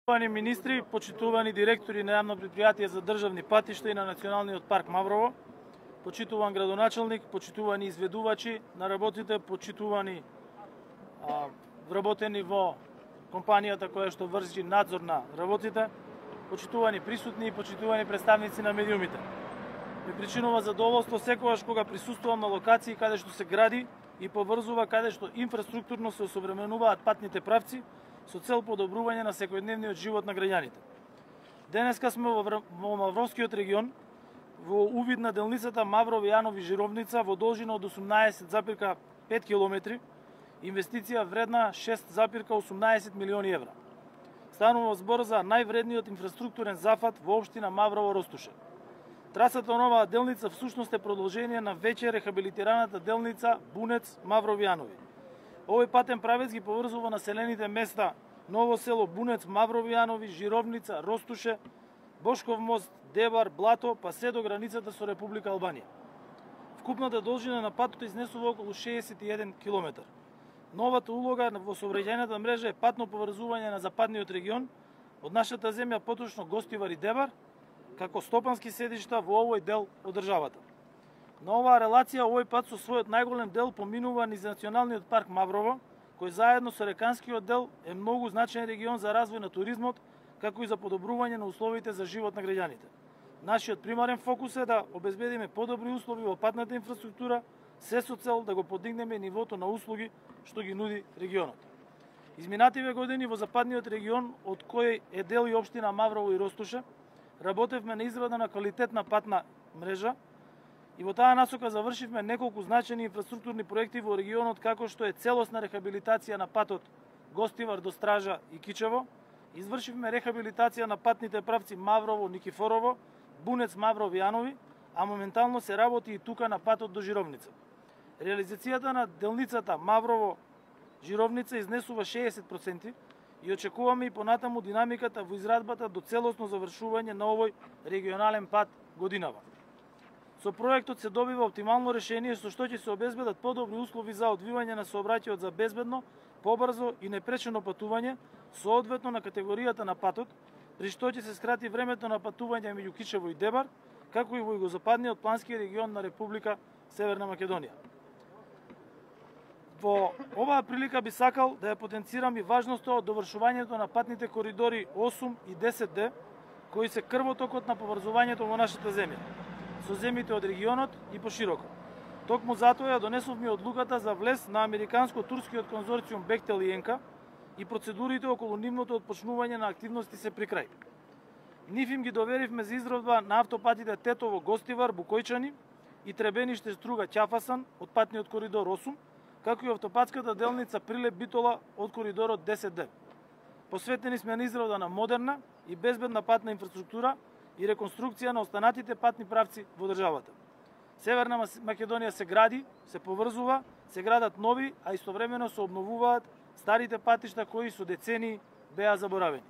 Почитувани министри, почитувани директори на јавно предпријатие за државни патишта и на Националниот парк Маврово, почитуван градоначалник, почитувани изведувачи на работите, почитувани вработени во компанијата која што врши надзор на работите, почитувани присутни и почитувани представници на медиумите. Ме причинува задоволство секогаш кога присуствувам на локации каде што се гради и поврзува, каде што инфраструктурно се осовременуваат патните правци со цел подобрување на секојдневниот живот на граѓаните. Денеска сме во Мавровскиот регион, во увид на делницата Маврово-Јанови-Жировница во должина од 18,5 км, инвестиција вредна 6,18 милиони евра. Станува збор за највредниот инфраструктурен зафат во општина Маврово-Ростуше. Трасата на оваа делница всушност е продолжение на веќе рехабилитираната делница Бунец-Маврово-Јанови. Овој патен правец ги поврзува населените места Ново село Бунец, Маврово-Јанови, Жировница, Ростуше, Бошков мост, Дебар, Блато, па се до границата со Република Албанија. Вкупната должина на патот изнесува околу 61 км. Новата улога во сообраќајната мрежа е патно поврзување на западниот регион од нашата земја, поточно Гостивар и Дебар, како стопански седишта во овој дел од државата. На оваа релација овој пат со својот најголем дел поминува низ Националниот парк Маврово, кој заедно со реканскиот дел е многу значаен регион за развој на туризмот, како и за подобрување на условите за живот на граѓаните. Нашиот примарен фокус е да обезбедиме подобри услови во патната инфраструктура, се со цел да го подигнеме нивото на услуги што ги нуди регионот. Изминативе години во западниот регион, од кој е дел и општина Маврово и Ростуше, работевме на израда на квалитетна патна мрежа и во таа насока завршивме неколку значајни инфраструктурни проекти во регионот, како што е целосна рехабилитација на патот Гостивар до Стража и Кичево, извршивме рехабилитација на патните правци Маврово-Никифорово, Бунец-Маврово-Јанови, а моментално се работи и тука на патот до Жировница. Реализацијата на делницата Маврово-Жировница изнесува 60% и очекуваме и понатаму динамиката во израдбата до целосно завршување на овој регионален пат годинава. Со проектот се добива оптимално решение со што ќе се обезбедат подобри услови за одвивање на сообраќајот за безбедно, побрзо и непречено патување, соодветно на категоријата на патот, при што ќе се скрати времето на патување меѓу Кичево и Дебар, како и во југозападниот плански регион на Република Северна Македонија. Во оваа прилика би сакал да ја потенцирам и важноста од довршувањето на патните коридори 8 и 10D, кои се крвотокот на поврзувањето во нашата земја, со земјите од регионот и пошироко. Токму затоа ја донесовме одлуката за влез на американско-турскиот конзорциум Бехтел и Енка и процедурите околу нивното отпочнување на активности се при крај. Нив им ги доверивме за израдба на автопатите Тетово-Гостивар, Букојчани и Требениште-Струга-Ќафасан од патниот коридор 8, како и автопатската делница Прилеп-Битола од коридорот 10D. Посветени сме на израда на модерна и безбедна патна инфраструктура и реконструкција на останатите патни правци во државата. Северна Македонија се гради, се поврзува, се градат нови, а истовремено се обновуваат старите патишта кои со децении беа заборавени.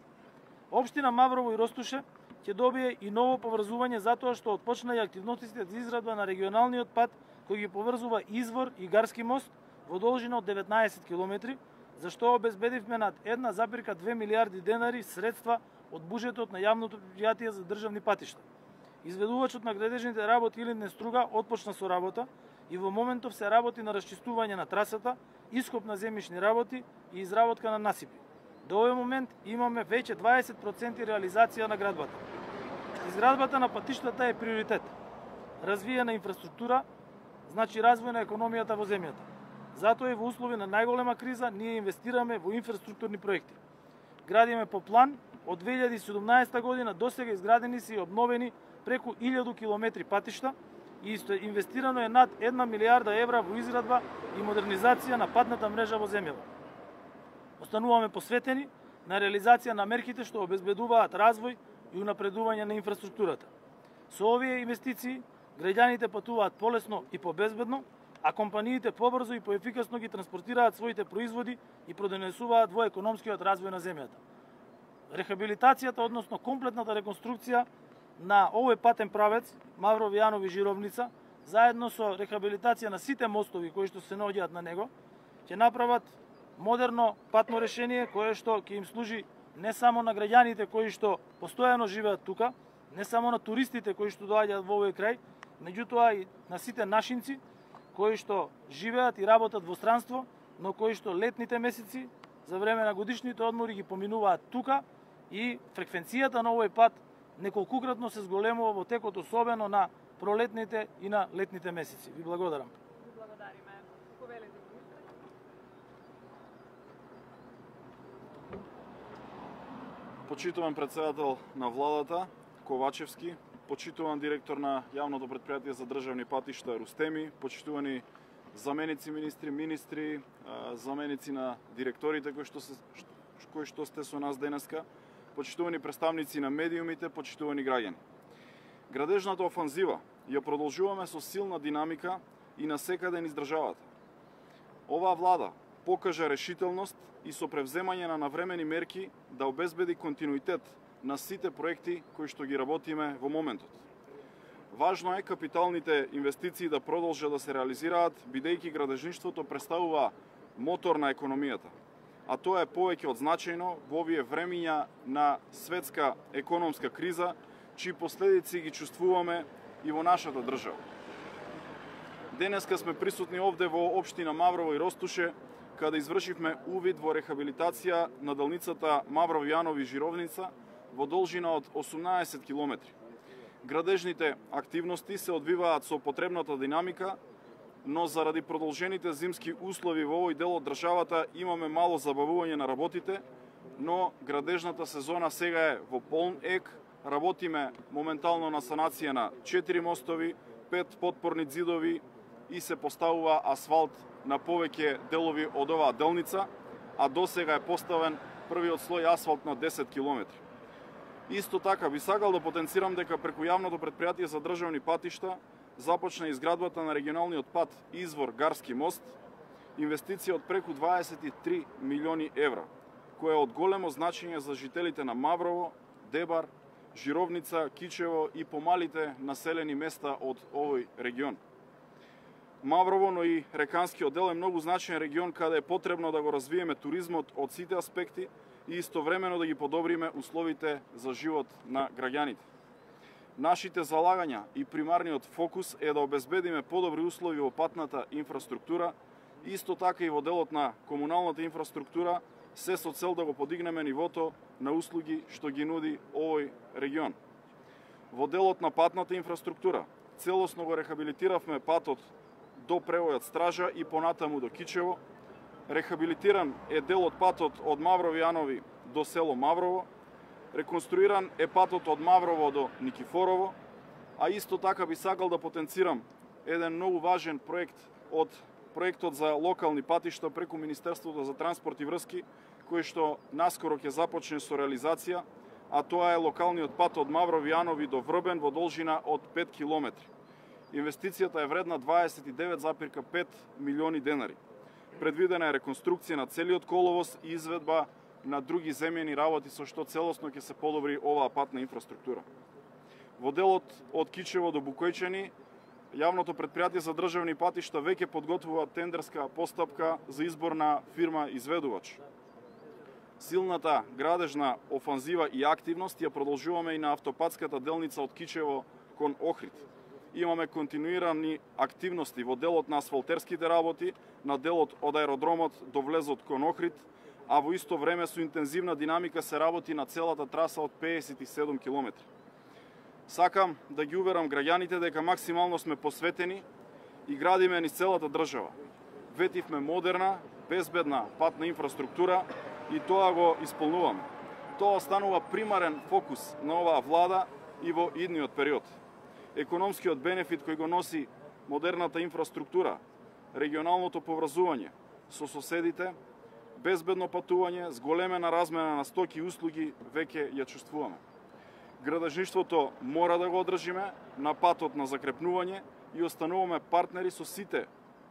Општина Маврово и Ростуше ќе добие и ново поврзување затоа што отпочна и активностите за израдба на регионалниот пат кој ги поврзува Извор и Гарски мост во должина од 19 км, за што обезбедивме над 1,2 милиарди денари средства од буџетот на јавното предпријатие за државни патишта. Изведувачот на градежните работи Илинден Струга отпочна со работа и во моментов се работи на расчистување на трасата, ископ на земјишни работи и изработка на насипи. До овој момент имаме веќе 20% реализација на градбата. Изградбата на патиштата е приоритет. Развиена инфраструктура значи развој на економијата во земјата. Затоа и во услови на најголема криза ние инвестираме во инфраструктурни проекти. Градиме по план, од 2017 година досега изградени се и обновени преку 1000 километри патишта и инвестирано е над 1 милиарда евра во изградба и модернизација на патната мрежа во земјава. Остануваме посветени на реализација на мерките што обезбедуваат развој и унапредување на инфраструктурата. Со овие инвестиции граѓаните патуваат полесно и побезбедно, а компаниите побрзо и поефикасно ги транспортираат своите производи и продонесуваат во економскиот развој на земјата. Рехабилитацијата, односно комплетната реконструкција на овој патен правец Маврово-Јанови-Жировница, заедно со рехабилитација на сите мостови кои што се наоѓаат на него, ќе направат модерно патно решение кое што ќе им служи не само на граѓаните кои што постојано живеат тука, не само на туристите кои што доаѓаат во овој крај, меѓутоа и на сите нашинци кои што живеат и работат во странство, но кои што летните месеци за време на годишните одмори ги поминуваат тука и фреквенцијата на овој пат неколкукратно се зголемува во текот особено на пролетните и на летните месеци. Ви благодарам. Благодариме. Повелете, министре. Почитуван председател на владата Ковачевски, почитуван директор на јавното претпријатие за државни патишта Рустеми, почитувани заменици министри, заменици на директорите кои што сте со нас денеска, почитувани представници на медиумите, почитувани граѓани. Градежната офанзива ја продолжуваме со силна динамика и насекаде низ државата. Оваа влада покажа решителност и со превземање на навремени мерки да обезбеди континуитет на сите проекти кои што ги работиме во моментот. Важно е капиталните инвестиции да продолжат да се реализираат, бидејќи градежништвото представува мотор на економијата, а тоа е повеќе од значајно во овие времиња на светска економска криза, чии последици ги чувствуваме и во нашата држава. Денеска сме присутни овде во општина Маврово и Ростуше, каде извршивме увид во рехабилитација на делницата Маврово-Јанови-Жировница во должина од 18 километри. Градежните активности се одвиваат со потребната динамика, но заради продолжените зимски услови во овој дел од државата имаме мало забавување на работите, но градежната сезона сега е во полн ек. Работиме моментално на санација на 4 мостови, 5 подпорни ѕидови и се поставува асфалт на повеќе делови од оваа делница, а досега е поставен првиот слој асфалт на 10 километри. Исто така би сакал да потенцирам дека преку јавното претпријатие за државни патишта започна изградбата на регионалниот пат Извор Гарски мост, инвестиција од преку 23 милиони евра, која е од големо значење за жителите на Маврово, Дебар, Жировница, Кичево и помалите населени места од овој регион. Маврово, но и Реканскиот дел е многу значаен регион каде е потребно да го развиеме туризмот од сите аспекти и истовремено да ги подобриме условите за живот на граѓаните. Нашите залагања и примарниот фокус е да обезбедиме подобри услови во патната инфраструктура, исто така и во делот на комуналната инфраструктура, се со цел да го подигнеме нивото на услуги што ги нуди овој регион. Во делот на патната инфраструктура, целосно го рехабилитиравме патот до превојот Стража и понатаму до Кичево. Рехабилитиран е дел од патот од Маврово-Јанови до село Маврово. Реконструиран е патот од Маврово до Никифорово, а исто така би сакал да потенцирам еден многу важен проект од проектот за локални патишта преку Министерството за транспорт и врски, кој што наскоро ќе започне со реализација, а тоа е локалниот пат од Маврово-Јанови до Врбен во должина од 5 километри. Инвестицијата е вредна 29,5 милиони денари. Предвидена е реконструкција на целиот коловоз и изведба на други земјени работи со што целосно ќе се подобри оваа патна инфраструктура. Во делот од Кичево до Букојчани, јавното претпријатие за државни патишта веќе подготвува тендерска постапка за избор на фирма изведувач. Силната градежна офанзива и активност ја продолжуваме и на автопатската делница од Кичево кон Охрид. Имаме континуирани активности во делот на асфалтерските работи, на делот од аеродромот до влезот кон Охрид, а во исто време со интензивна динамика се работи на целата траса од 57 километри. Сакам да ги уверам граѓаните дека максимално сме посветени и градиме низ целата држава. Ветивме модерна, безбедна патна инфраструктура и тоа го исполнуваме. Тоа останува примарен фокус на оваа влада и во идниот период. Економскиот бенефит кој го носи модерната инфраструктура, регионалното поврзување со соседите, безбедно патување, зголемена размена на стоки и услуги веќе ја чувствуваме. Градежништвото мора да го одржиме на патот на закрепнување и остануваме партнери со сите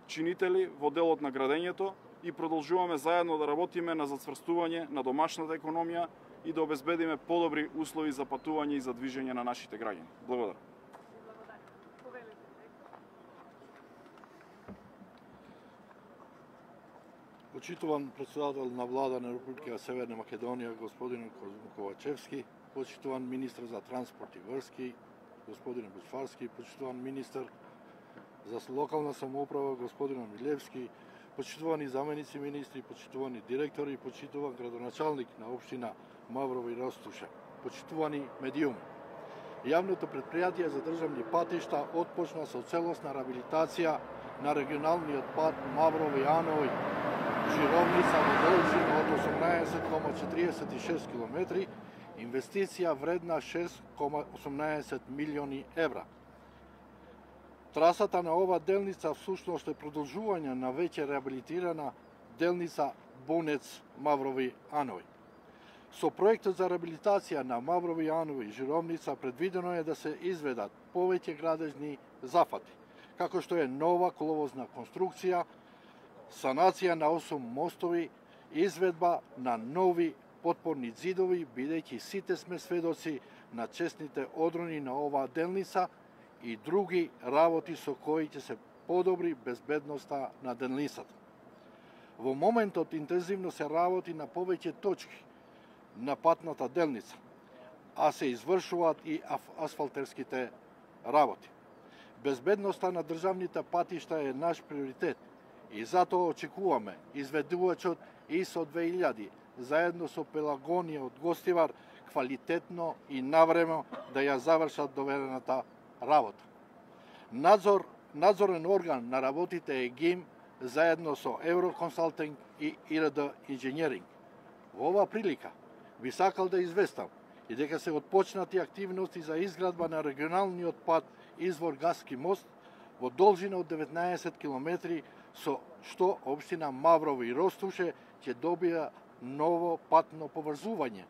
чинители во делот на градењето и продолжуваме заедно да работиме на зацврстување на домашната економија и да обезбедиме подобри услови за патување и за движење на нашите граѓани. Благодарам. Почитуван председател на влада на Република Северна Македонија, господин Ковачевски, почитуван министр за транспорт и врски, господин Буцварски, почитуван министр за локална самоуправа, господин Милевски, почитувани заменици министри, почитувани директори, почитуван градоначалник на општина Маврово и Ростуша, почитувани медиуми. Јавното предпријатие за државни патишта отпочна со целосна реабилитација на регионалниот пат Маврово и Анови, Жировница во должина од 18,46 км, инвестиција вредна 6,18 милиони евра. Трасата на ова делница всушност е продолжување на веќе реабилитирана делница Бунец Маврови Анови. Со проектот за реабилитација на Маврови Анови Жировница предвидено е да се изведат повеќе градежни зафати, како што е нова коловозна конструкција, санација на 8 мостови, изведба на нови потпорни зидови, бидејќи сите сме сведоци на честните одрони на оваа делница и други работи со кои ќе се подобри безбедноста на делницата. Во моментот интензивно се работи на повеќе точки на патната делница, а се извршуваат и асфалтерските работи. Безбедноста на државните патишта е наш приоритет и затоа очекуваме изведувачот ИСО 2000 заедно со Пелагонија од Гостивар квалитетно и навреме да ја завршат доверената работа. Надзорен орган на работите е ГИМ заедно со Евроконсалтинг и ИРД Инженеринг. Во оваа прилика би сакал да известам и дека се отпочнати активности за изградба на регионалниот пат Извор Гаски мост во должина од 19 км со што општина Маврово и Ростуше ќе добија ново патно поврзување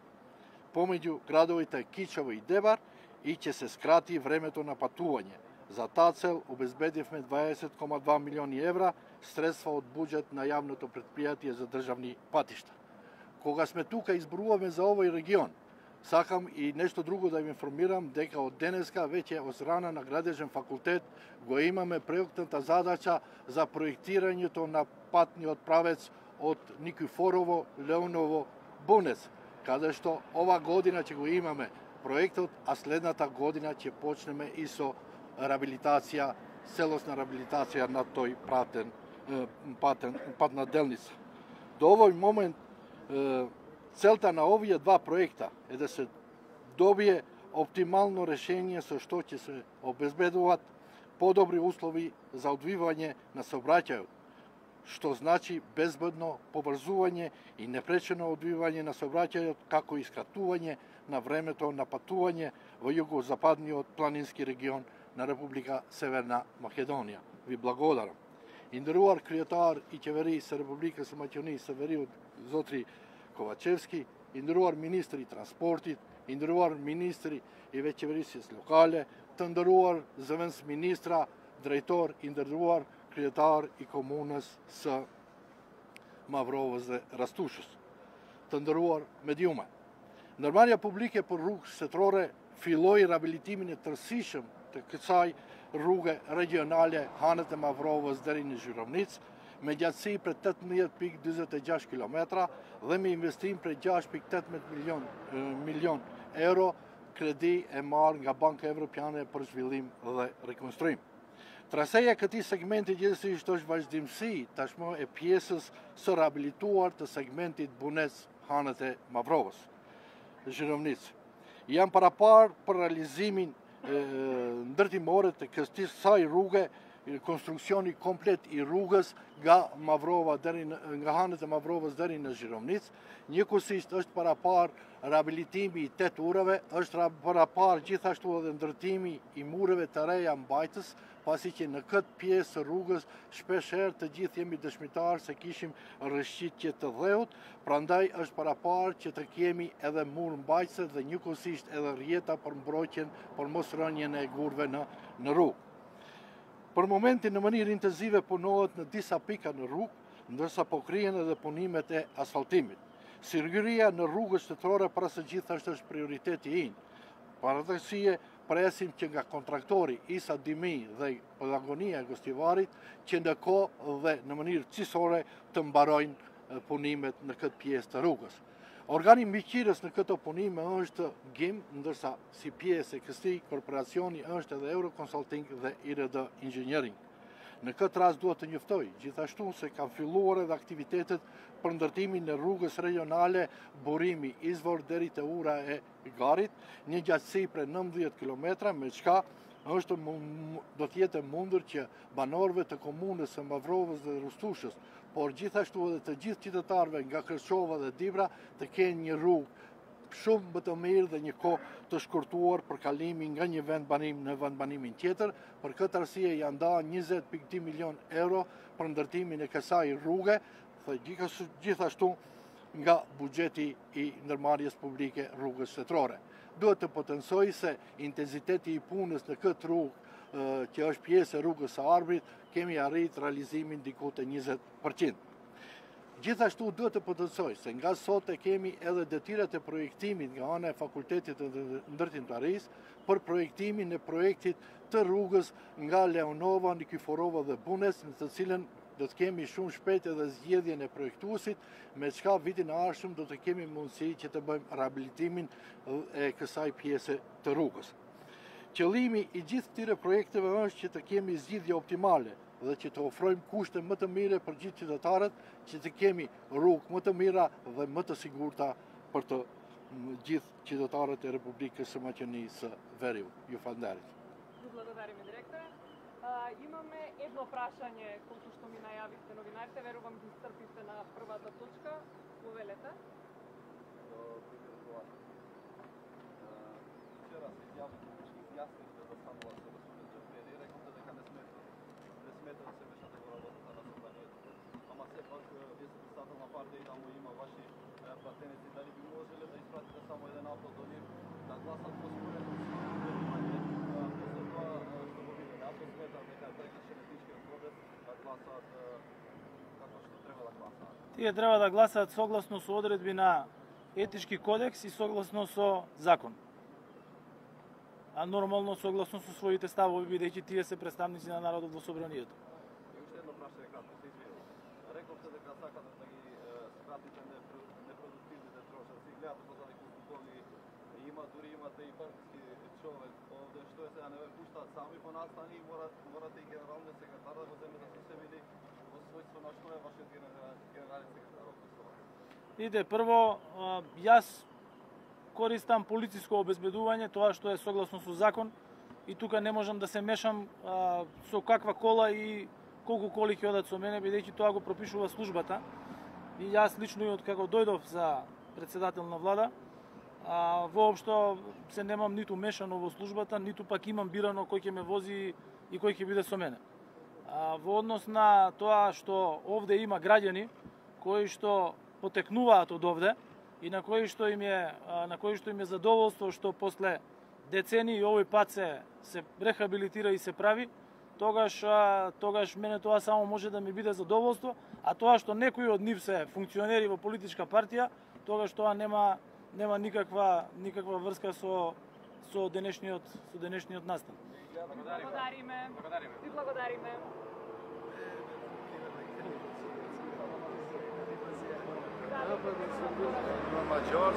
помеѓу градовите Кичево и Дебар и ќе се скрати времето на патување. За таа цел обезбедивме 20,2 милиони евра средства од буџет на јавното предпријатие за државни патишта. Кога сме тука изборуваме за овој регион, сакам и нешто друго да ви информирам дека од денеска веќе од страна на градежен факултет го имаме проектната задача за проектирањето на патниот правец од Никифорово, Леоново, Бунец, каде што ова година ќе го имаме проектот, а следната година ќе почнеме и со реабилитација, целосна реабилитација на тој патна делница. До овој момент целта на овие два проекта е да се добие оптимално решение со што ќе се обезбедуваат подобри услови за одвивање на сообраќајот, што значи безбедно поврзување и непречено одвивање на сообраќајот, како и скратување на времето на патување во југозападниот планински регион на Република Северна Македонија. Ви благодарам. Индеруар кријатар и ќевери се Република Македонија се вериот Зотри Ковачевски, индеруар министри транспортит, индеруар министри и веќе вериси с локале, тендеруар завенс министра, директор, индеруар кријатар и комунас с Маврово за Растушус. Тендеруар медиума. Нормалија публике по рук се троре филои реабилитимине търсишем, така цај руге регионале ханете Маврово с Дерини Жировниц, меѓаци пред 8,26 км, dhe me investim për 6,8 milion euro kredi e marrë nga Banka Evropiane për zhvillim dhe rekonstruim. Traseja e këtij segmenti gjithsesi është vazhdimsi tashmë e pjesës së rehabilituar të segmentit Bunec-Hanët e Mavrovës, Zhirovnic. Janë parapar për realizimin ndërtimore të kësaj rruge, konstruksioni komplet i rrugës nga Mavrova deri nga Hanët e Mavrovës deri në Zhirovnic. Njëkohësisht është parapar rehabilitimi i 8 urave, është parapar gjithashtu edhe ndërtimi i mureve të reja mbajtës, pasi që në këtë pjesë të rrugës shpeshherë të gjithë jemi dëshmitar se kishim rrëshqitje të dheut, prandaj është parapar që të kemi edhe mur mbajtëse dhe njëkohësisht edhe rjeta për mbrojtjen, për mos rënjen e gurve në rrugë. Për momentin në mënyrë intenzive punohet në disa pika në rrugë, ndërsa po krihen edhe punimet e asfaltimit. Siguria në rrugët shtetërore para së gjithashtu është prioriteti im. Paradoksie presim që nga kontraktori Isa Dimi dhe Pelagonia e Gostivarit që ndërkohë dhe në mënyrë cisore të mbarojnë punimet në këtë pjesë të rrugës. Organi mbikëqyrës në këtë punim është GIM, ndërsa si pjesë e kësaj korporacioni është edhe Euro Consulting dhe IRD Engineering. Në këtë rast duhet të njoftoj gjithashtu se kanë filluar edhe aktivitetet për ndërtimin e rrugës regionale burimi Izvor deri te ura e Garit, një gjatësi prej 19 km, me çka do të jetë mundur që banorëve të komunës së Mavrovës dhe Rustushës, por gjithashtu edhe të gjithë qytetarëve nga Kërçova dhe Dibra të kenë një rrugë shumë më të mirë dhe një kohë të shkurtuar për kalimin nga një vend banim në vend banimin tjetër. Për këtë arsye janë ndarë 20.2 milion euro për ndërtimin e kësaj rruge, gjithashtu nga buxheti i ndërmarrjes publike rrugës shtetërore. Duhet të potencoj se intensiteti i punës në këtë rrugë, që është pjesë e rrugës së Arbrit, kemi arrit realizimin diku te 20%. Gjithashtu duhet të potencoj se nga sot e kemi edhe detyrat e projektimit nga ana e Fakultetit të Ndërtimtarisë për projektimin e projektit të rrugës nga Leonova, Nikiforova dhe Bunes, në të cilën do të kemi shumë shpejt edhe zgjedhjen e projektuesit, me çka vitin e ardhshëm do të kemi mundësi që të bëjmë rehabilitimin e kësaj pjese të rrugës. Qëllimi i gjithë këtyre projekteve është që të kemi zgjidhje optimale dhe që të ofrojmë kushte më të mira për gjithë qytetarët, që të kemi rrugë më të mira dhe më të sigurta për të gjithë qytetarët e Republikës së Maqedonisë së Veriut. Ju falenderoj. Ви благодариме, директоре. Имаме едно прашање, колку што ми најавивте новинарите, верувам ги исцрпивте на првата точка. Повелете. Вчера се изјаснивте за станува со господин Џафери, рековте дека не смета да се мешате во работата на собранието. Ама сепак, вие сте председател на партија и таму има ваши пратеници, дали би можеле да испратите само еден апел до нив да гласат по споредно верување, после тоа што го виделе. Ако сметат дека е прекршен етичкиот кодекс, да гласаат како што треба да гласаат. Тие треба да гласаат согласно со одредби на етички кодекс и согласно со закон. А нормално согласно со своите ставови, бидејќи тие се представници на народот во собранието. И уште едно прашање кратко се извинувам. Рековте дека сакате да ги скратите непродуктивните трошоци, гледате позади културни, имате и партиски човек овде, што е сега не ве пуштаат сами по настани и морате и генералниот секретар да го земете со себе или во својство на што е вашиот генерален секретар описува? Иде, прво, јас користам полициско обезбедување, тоа што е согласно со закон, и тука не можам да се мешам со каква кола и колку коли ќе одат со мене, бидејќи тоа го пропишува службата. И јас лично и од како дојдов за председател на влада, воопшто се немам ниту мешано во службата, ниту пак имам бирано кој ќе ме вози и кој ќе биде со мене. Во однос на тоа што овде има граѓани кои што потекнуваат од овде и на кои што им е задоволство што после децении овој пат се рехабилитира и се прави, тогаш мене тоа само може да ми биде задоволство, а тоа што некои од нив се функционери во политичка партија, тогаш тоа нема никаква врска со денешниот настан. Благодариме. Ви благодариме. Major,